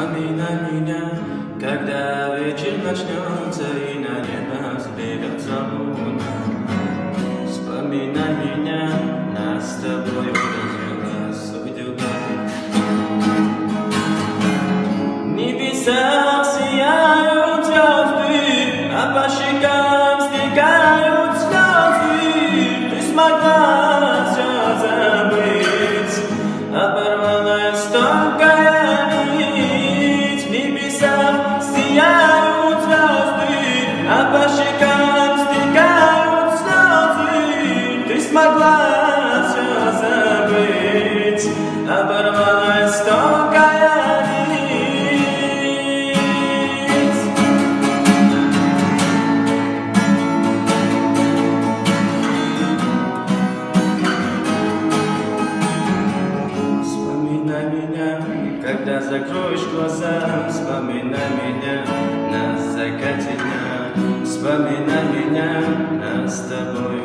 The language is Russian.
Вспоминай меня, когда вечер начнется и на небо взберется луна. Вспоминай меня, нас с тобой развела судьба. Небеса сияют звезды, а по щекам стекают слезы. Ты смогла все забыть, оборвалась тонкая нить. В небесах сияют звезды, а по щекам стекают слезы. Ты смогла все забыть, оборвалась тонкая нить. Вспоминай меня, когда закроешь глаза. Вспоминай меня на закате дня. Вспоминай меня, нас с тобой